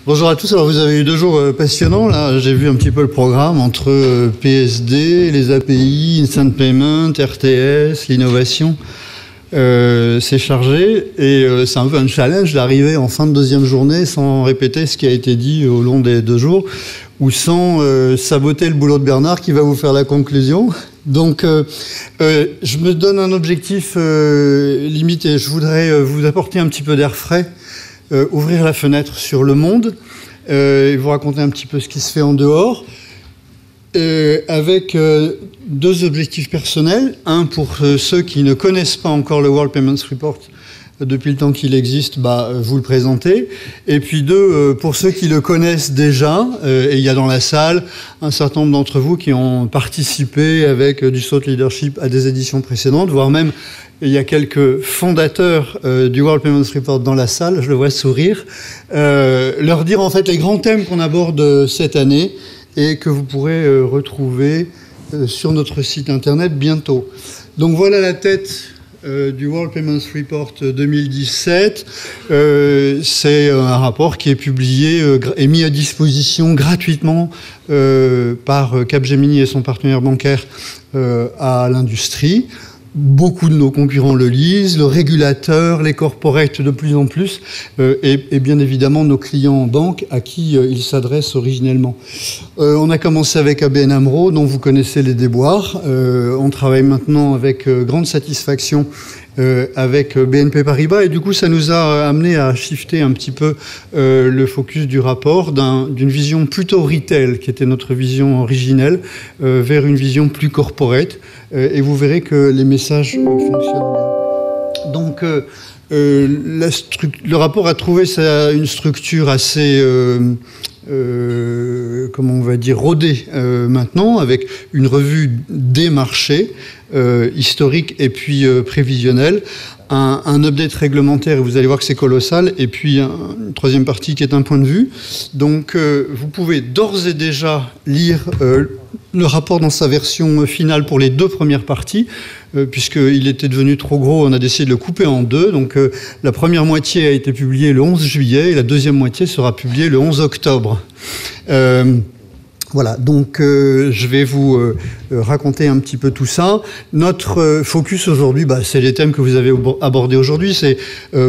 Bonjour à tous. Alors vous avez eu 2 jours passionnants. Là, j'ai vu un petit peu le programme entre PSD, les API, Instant Payment, RTS, l'innovation. C'est chargé et c'est un peu un challenge d'arriver en fin de 2e journée sans répéter ce qui a été dit au long des 2 jours ou sans saboter le boulot de Bernard qui va vous faire la conclusion. Donc, je me donne un objectif limité. Je voudrais vous apporter un petit peu d'air frais, ouvrir la fenêtre sur le monde et vous raconter un petit peu ce qui se fait en dehors. Avec 2 objectifs personnels. Un, pour ceux qui ne connaissent pas encore le World Payments Report depuis le temps qu'il existe, vous le présenter. Et puis 2, pour ceux qui le connaissent déjà, et il y a dans la salle un certain nombre d'entre vous qui ont participé avec du thought leadership à des éditions précédentes, voire même il y a quelques fondateurs du World Payments Report dans la salle, je le vois sourire, leur dire en fait les grands thèmes qu'on aborde cette année et que vous pourrez retrouver sur notre site internet bientôt. Donc voilà la tête du World Payments Report 2017. C'est un rapport qui est publié et mis à disposition gratuitement par Capgemini et son partenaire bancaire à l'industrie. Beaucoup de nos concurrents le lisent, le régulateur, les corporates de plus en plus, et bien évidemment nos clients en banque à qui il s'adresse originellement. On a commencé avec ABN AMRO, dont vous connaissez les déboires. On travaille maintenant avec grande satisfaction avec BNP Paribas, et du coup ça nous a amené à shifter un petit peu le focus du rapport d'une vision plutôt retail, qui était notre vision originelle, vers une vision plus corporate, et vous verrez que les messages fonctionnent bien. Donc le rapport a trouvé une structure assez comment on va dire, rodée maintenant, avec une revue des marchés historique et puis prévisionnel, un update réglementaire, et vous allez voir que c'est colossal, et puis une 3e partie qui est un point de vue. Donc vous pouvez d'ores et déjà lire le rapport dans sa version finale pour les 2 premières parties, puisqu'il était devenu trop gros, on a décidé de le couper en 2. Donc la première moitié a été publiée le 11 juillet et la 2e moitié sera publiée le 11 octobre. Voilà, donc je vais vous raconter un petit peu tout ça. Notre focus aujourd'hui, c'est les thèmes que vous avez abordés aujourd'hui, c'est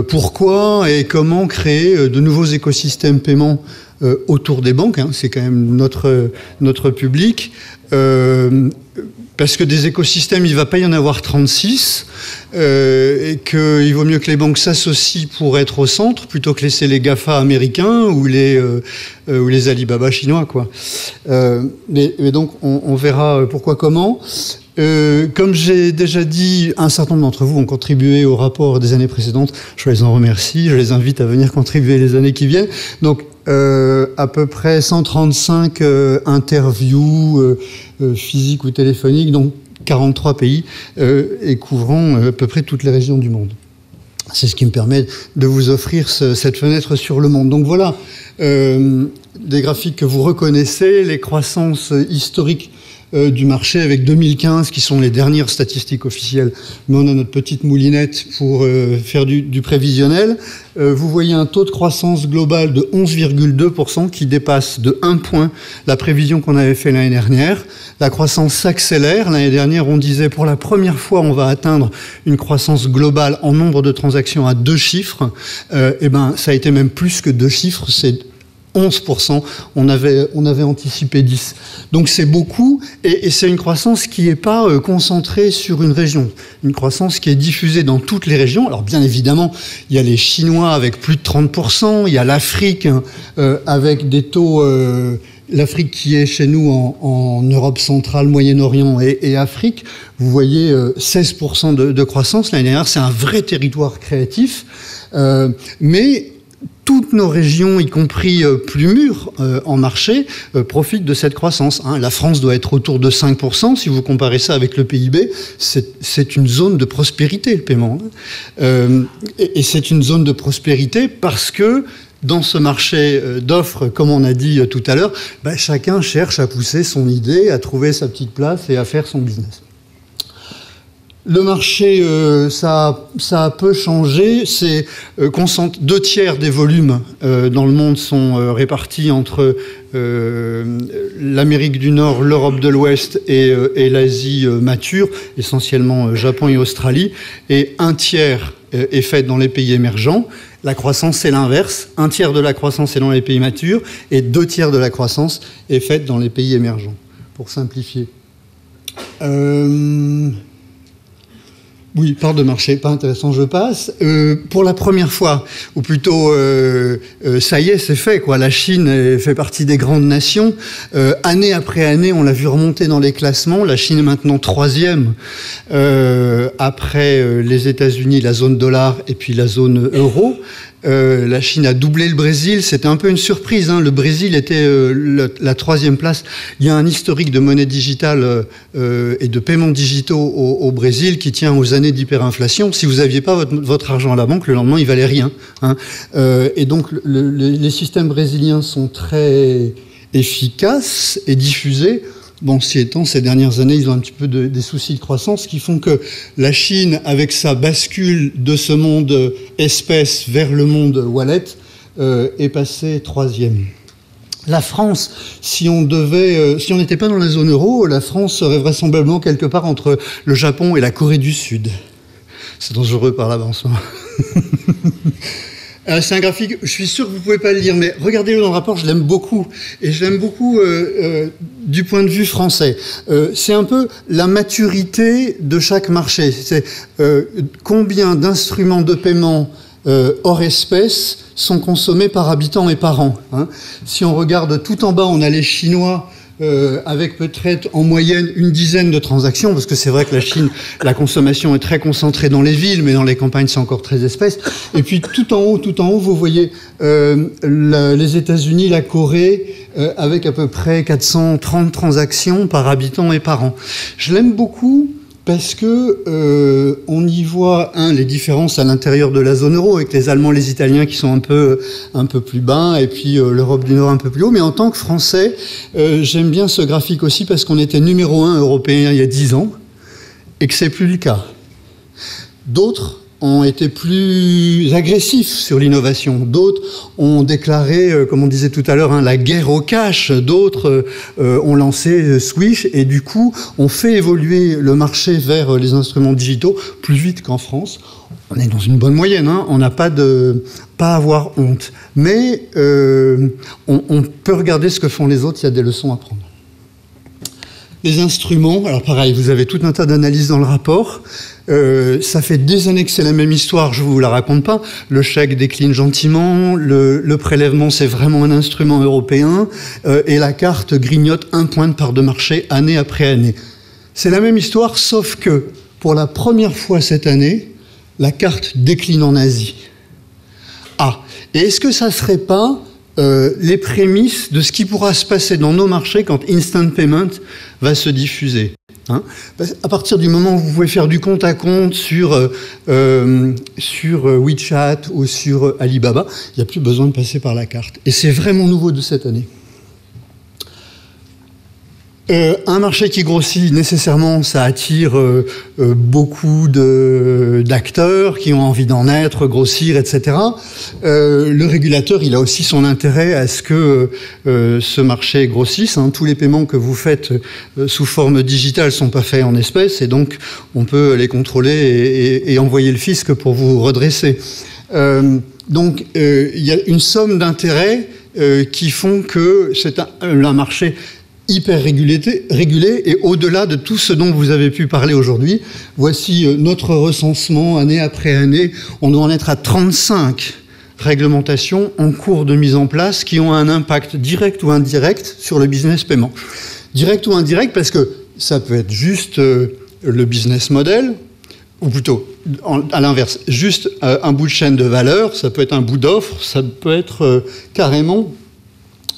pourquoi et comment créer de nouveaux écosystèmes paiement autour des banques, hein, c'est quand même notre public. Parce que des écosystèmes, il ne va pas y en avoir 36, et qu'il vaut mieux que les banques s'associent pour être au centre, plutôt que laisser les GAFA américains ou les Alibaba chinois, quoi. Mais donc, on verra pourquoi, comment. Comme j'ai déjà dit, un certain nombre d'entre vous ont contribué au rapport des années précédentes. Je les en remercie. Je les invite à venir contribuer les années qui viennent. Donc, à peu près 135 interviews physiques ou téléphoniques, donc 43 pays, et couvrant à peu près toutes les régions du monde. C'est ce qui me permet de vous offrir cette fenêtre sur le monde. Donc voilà, des graphiques que vous reconnaissez, les croissances historiques du marché avec 2015 qui sont les dernières statistiques officielles, mais on a notre petite moulinette pour faire du prévisionnel. Vous voyez un taux de croissance global de 11,2% qui dépasse de 1 point la prévision qu'on avait fait l'année dernière. La croissance s'accélère. L'année dernière, on disait pour la première fois, on va atteindre une croissance globale en nombre de transactions à 2 chiffres. Et ça a été même plus que 2 chiffres, c'est 11%, on avait anticipé 10. Donc c'est beaucoup, et c'est une croissance qui n'est pas concentrée sur une région. Une croissance qui est diffusée dans toutes les régions. Alors bien évidemment, il y a les Chinois avec plus de 30%, il y a l'Afrique avec des taux... L'Afrique qui est chez nous en Europe centrale, Moyen-Orient et Afrique, vous voyez 16% de croissance. L'année dernière, c'est un vrai territoire créatif, mais... Toutes nos régions, y compris plus mûres en marché, profitent de cette croissance. Hein. La France doit être autour de 5%. Si vous comparez ça avec le PIB, c'est une zone de prospérité, le paiement. Et c'est une zone de prospérité parce que dans ce marché d'offres, comme on a dit tout à l'heure, chacun cherche à pousser son idée, à trouver sa petite place et à faire son business. Le marché, ça a peu changé. C'est 2/3 des volumes dans le monde sont répartis entre l'Amérique du Nord, l'Europe de l'Ouest et l'Asie mature, essentiellement Japon et Australie. Et 1/3 est fait dans les pays émergents. La croissance, c'est l'inverse. 1/3 de la croissance est dans les pays matures et 2/3 de la croissance est faite dans les pays émergents, pour simplifier. Oui, part de marché, pas intéressant, je passe. Pour la première fois, ou plutôt, ça y est, c'est fait, quoi. La Chine fait partie des grandes nations. Année après année, on l'a vu remonter dans les classements. La Chine est maintenant 3e, après les États-Unis, la zone dollar et puis la zone euro. La Chine a doublé le Brésil. C'était un peu une surprise, hein. Le Brésil était la 3e place. Il y a un historique de monnaie digitale et de paiements digitaux au Brésil qui tient aux années d'hyperinflation. Si vous n'aviez pas votre argent à la banque, le lendemain, il valait rien, hein. Et donc, les systèmes brésiliens sont très efficaces et diffusés. Bon, si étant, ces dernières années, ils ont un petit peu des soucis de croissance qui font que la Chine, avec sa bascule de ce monde espèce vers le monde wallet, est passée 3e. La France, si on n'était pas dans la zone euro, la France serait vraisemblablement quelque part entre le Japon et la Corée du Sud. C'est dangereux par là-bas en ce moment. C'est un graphique, je suis sûr que vous ne pouvez pas le lire, mais regardez-le dans le rapport, je l'aime beaucoup. Et je l'aime beaucoup du point de vue français. C'est un peu la maturité de chaque marché. C'est combien d'instruments de paiement hors espèces sont consommés par habitant et par an, hein. Si on regarde tout en bas, on a les Chinois, avec peut-être en moyenne une dizaine de transactions, parce que c'est vrai que la Chine, la consommation est très concentrée dans les villes, mais dans les campagnes, c'est encore très espèce. Et puis tout en haut, vous voyez les États-Unis, la Corée, avec à peu près 430 transactions par habitant et par an. Je l'aime beaucoup parce que on y voit les différences à l'intérieur de la zone euro, avec les Allemands, les Italiens qui sont un peu plus bas, et puis l'Europe du Nord un peu plus haut. Mais en tant que Français, j'aime bien ce graphique aussi parce qu'on était numéro 1 européen il y a 10 ans et que c'est plus le cas. D'autres ont été plus agressifs sur l'innovation. D'autres ont déclaré, comme on disait tout à l'heure, la guerre au cash. D'autres ont lancé Swish et du coup ont fait évoluer le marché vers les instruments digitaux plus vite qu'en France. On est dans une bonne moyenne, hein. On n'a pas à avoir honte. Mais on peut regarder ce que font les autres, il y a des leçons à prendre. Les instruments, alors pareil, vous avez tout un tas d'analyses dans le rapport. Ça fait des années que c'est la même histoire, je ne vous la raconte pas. Le chèque décline gentiment, le prélèvement c'est vraiment un instrument européen, et la carte grignote 1 point de part de marché année après année. C'est la même histoire, sauf que pour la première fois cette année, la carte décline en Asie. Ah, et est-ce que ça ne serait pas les prémices de ce qui pourra se passer dans nos marchés quand Instant Payment va se diffuser, hein. À partir du moment où vous pouvez faire du compte à compte sur WeChat ou sur Alibaba, il n'y a plus besoin de passer par la carte. Et c'est vraiment nouveau de cette année. Un marché qui grossit, nécessairement, ça attire beaucoup d'acteurs qui ont envie d'en être, grossir, etc. Le régulateur, il a aussi son intérêt à ce que ce marché grossisse, hein. Tous les paiements que vous faites sous forme digitale ne sont pas faits en espèces, et donc on peut les contrôler et envoyer le fisc pour vous redresser. Donc il y a une somme d'intérêts qui font que c'est un marché hyper régulé, et au-delà de tout ce dont vous avez pu parler aujourd'hui, voici notre recensement année après année. On doit en être à 35 réglementations en cours de mise en place qui ont un impact direct ou indirect sur le business paiement. Direct ou indirect parce que ça peut être juste le business model, ou plutôt, à l'inverse, juste un bout de chaîne de valeur, ça peut être un bout d'offre, ça peut être carrément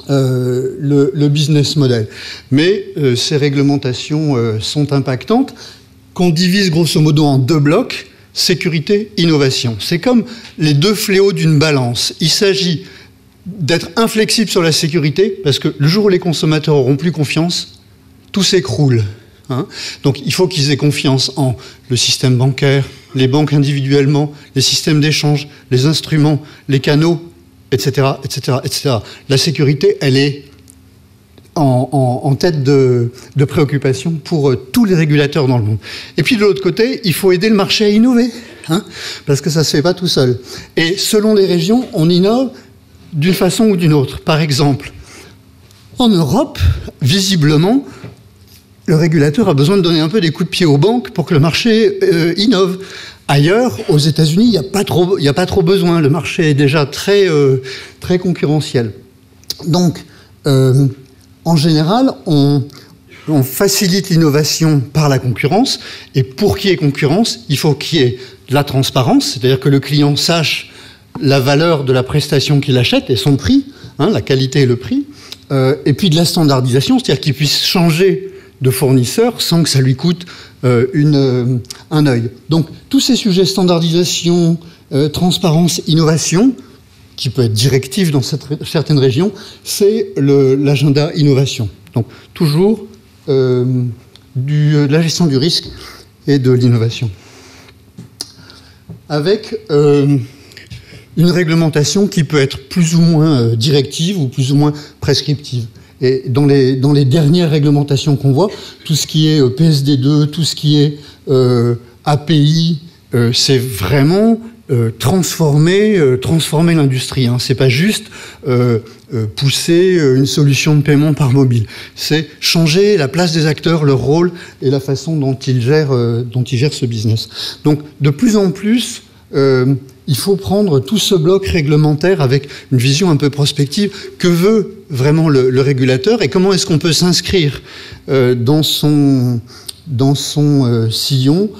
le business model. Mais ces réglementations sont impactantes, qu'on divise grosso modo en 2 blocs, sécurité, innovation. C'est comme les 2 fléaux d'une balance. Il s'agit d'être inflexible sur la sécurité, parce que le jour où les consommateurs auront plus confiance, tout s'écroule. hein. Donc il faut qu'ils aient confiance en le système bancaire, les banques individuellement, les systèmes d'échange, les instruments, les canaux, etc., etc., etc. La sécurité, elle est en tête de préoccupation pour tous les régulateurs dans le monde. Et puis de l'autre côté, il faut aider le marché à innover, hein, parce que ça ne se fait pas tout seul. Et selon les régions, on innove d'une façon ou d'une autre. Par exemple, en Europe, visiblement, le régulateur a besoin de donner un peu des coups de pied aux banques pour que le marché innove. Ailleurs, aux États-Unis, il n'y a pas trop besoin. Le marché est déjà très concurrentiel. Donc, en général, on facilite l'innovation par la concurrence. Et pour qu'il y ait concurrence, il faut qu'il y ait de la transparence, c'est-à-dire que le client sache la valeur de la prestation qu'il achète et son prix, hein, la qualité et le prix. Et puis de la standardisation, c'est-à-dire qu'il puisse changer de fournisseur sans que ça lui coûte un œil. Donc tous ces sujets standardisation, transparence, innovation, qui peut être directif dans certaines régions, c'est l'agenda innovation. Donc toujours de la gestion du risque et de l'innovation. Avec une réglementation qui peut être plus ou moins directive ou plus ou moins prescriptive. Et dans les dernières réglementations qu'on voit, tout ce qui est PSD2, tout ce qui est API, c'est vraiment transformer l'industrie. Hein. C'est pas juste pousser une solution de paiement par mobile. C'est changer la place des acteurs, leur rôle et la façon dont ils gèrent ce business. Donc de plus en plus, il faut prendre tout ce bloc réglementaire avec une vision un peu prospective. Que veut vraiment le régulateur et comment est-ce qu'on peut s'inscrire dans son sillon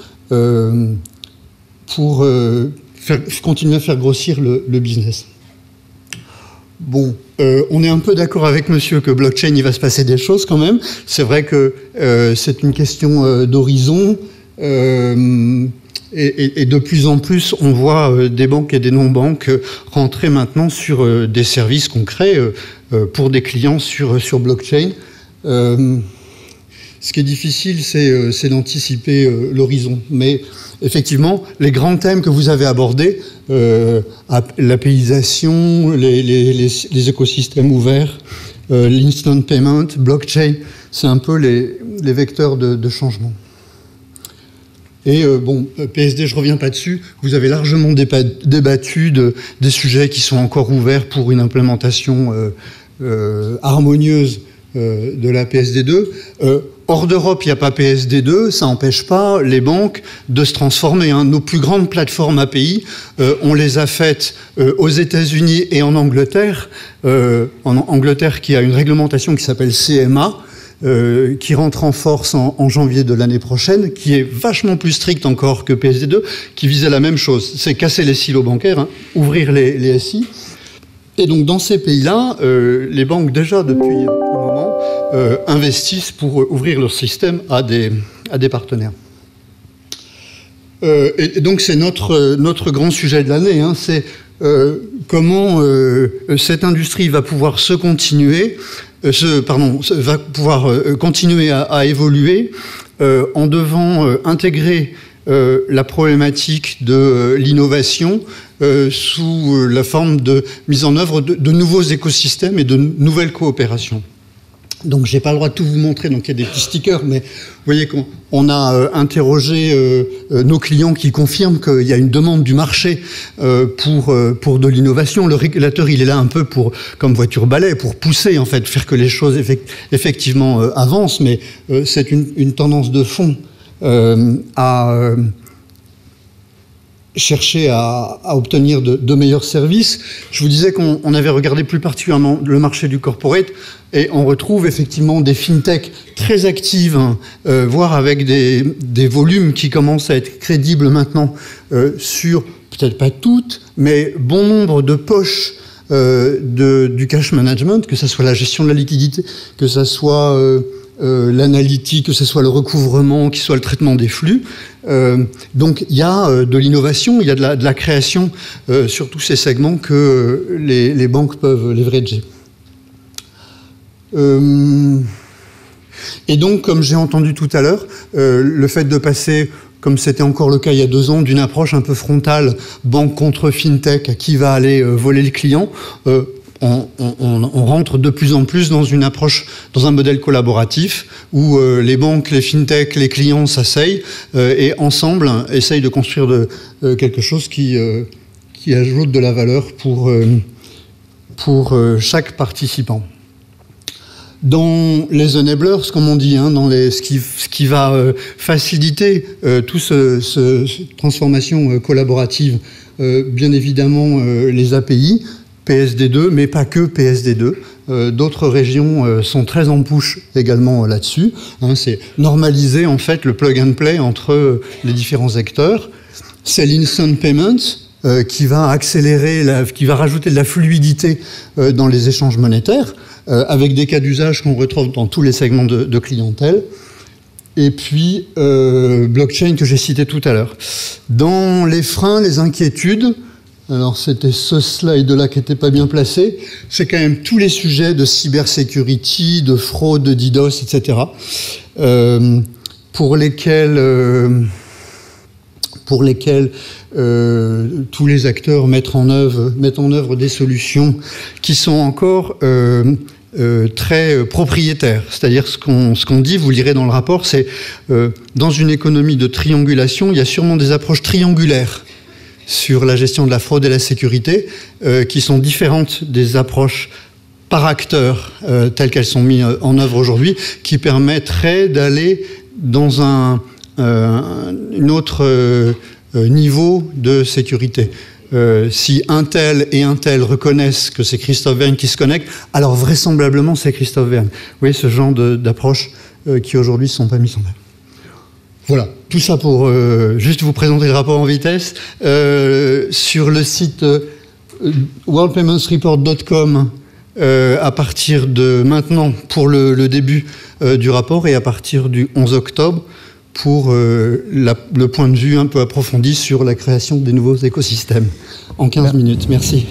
pour continuer à faire grossir le business. Bon, on est un peu d'accord avec monsieur que blockchain, il va se passer des choses quand même. C'est vrai que c'est une question d'horizon. Et de plus en plus, on voit des banques et des non-banques rentrer maintenant sur des services concrets pour des clients sur blockchain. Ce qui est difficile, c'est d'anticiper l'horizon. Mais effectivement, les grands thèmes que vous avez abordés, l'APIisation, les écosystèmes ouverts, l'instant payment, blockchain, c'est un peu les vecteurs de changement. Et PSD, je ne reviens pas dessus, vous avez largement débattu des sujets qui sont encore ouverts pour une implémentation harmonieuse de la PSD2. Hors d'Europe, il n'y a pas PSD2, ça n'empêche pas les banques de se transformer. Hein. Nos plus grandes plateformes API, on les a faites aux États-Unis et en Angleterre. En Angleterre, qui a une réglementation qui s'appelle CMA, qui rentre en force en janvier de l'année prochaine, qui est vachement plus stricte encore que PSD2, qui visait la même chose. C'est casser les silos bancaires, hein, ouvrir les SI. Et donc dans ces pays-là, les banques déjà depuis un moment investissent pour ouvrir leur système à des partenaires. Et donc c'est notre grand sujet de l'année, hein, c'est comment cette industrie va pouvoir va pouvoir continuer à évoluer en devant intégrer la problématique de l'innovation sous la forme de mise en œuvre de nouveaux écosystèmes et de nouvelles coopérations. Donc j'ai pas le droit de tout vous montrer, donc il y a des petits stickers, mais vous voyez qu'on a interrogé nos clients qui confirment qu'il y a une demande du marché pour de l'innovation. Le régulateur, il est là un peu comme voiture-balai, pour pousser en fait, faire que les choses effectivement avancent, mais c'est une tendance de fond à chercher à obtenir de meilleurs services. Je vous disais qu'on avait regardé plus particulièrement le marché du corporate et on retrouve effectivement des fintechs très actives, hein, voire avec des volumes qui commencent à être crédibles maintenant sur, peut-être pas toutes, mais bon nombre de poches du cash management, que ce soit la gestion de la liquidité, que ce soit l'analytique, que ce soit le recouvrement, que ce soit le traitement des flux. Donc il y a de l'innovation, il y a de la création sur tous ces segments que les banques peuvent leverager. Et donc, comme j'ai entendu tout à l'heure, le fait de passer, comme c'était encore le cas il y a 2 ans, d'une approche un peu frontale, banque contre fintech, à qui va aller voler le client, on rentre de plus en plus dans une approche, dans un modèle collaboratif où les banques, les fintechs, les clients s'asseyent et ensemble essayent de construire quelque chose qui ajoute de la valeur pour chaque participant. Dans les enablers, comme on dit, hein, dans ce qui va faciliter toute cette transformation collaborative, bien évidemment les API, PSD2, mais pas que PSD2. D'autres régions sont très en push également là-dessus. Hein, c'est normaliser en fait le plug and play entre les différents acteurs. C'est l'instant payment qui va accélérer, qui va rajouter de la fluidité dans les échanges monétaires, avec des cas d'usage qu'on retrouve dans tous les segments de clientèle. Et puis, blockchain que j'ai cité tout à l'heure. Dans les freins, les inquiétudes, alors c'était ce slide-là qui n'était pas bien placé, c'est quand même tous les sujets de cybersécurité, de fraude, de DDoS, etc., pour lesquels tous les acteurs mettent en œuvre des solutions qui sont encore très propriétaires. C'est-à-dire ce qu'on dit, vous lirez dans le rapport, c'est dans une économie de triangulation, il y a sûrement des approches triangulaires sur la gestion de la fraude et la sécurité qui sont différentes des approches par acteurs telles qu'elles sont mises en œuvre aujourd'hui, qui permettraient d'aller dans un autre niveau de sécurité. Si un tel et un tel reconnaissent que c'est Christophe Verne qui se connecte, alors vraisemblablement c'est Christophe Verne. Vous voyez ce genre d'approches qui aujourd'hui ne sont pas mises en œuvre. Voilà, tout ça pour juste vous présenter le rapport en vitesse. Sur le site worldpaymentsreport.com, à partir de maintenant pour le début du rapport et à partir du 11 octobre pour le point de vue un peu approfondi sur la création des nouveaux écosystèmes. En 15 minutes, merci.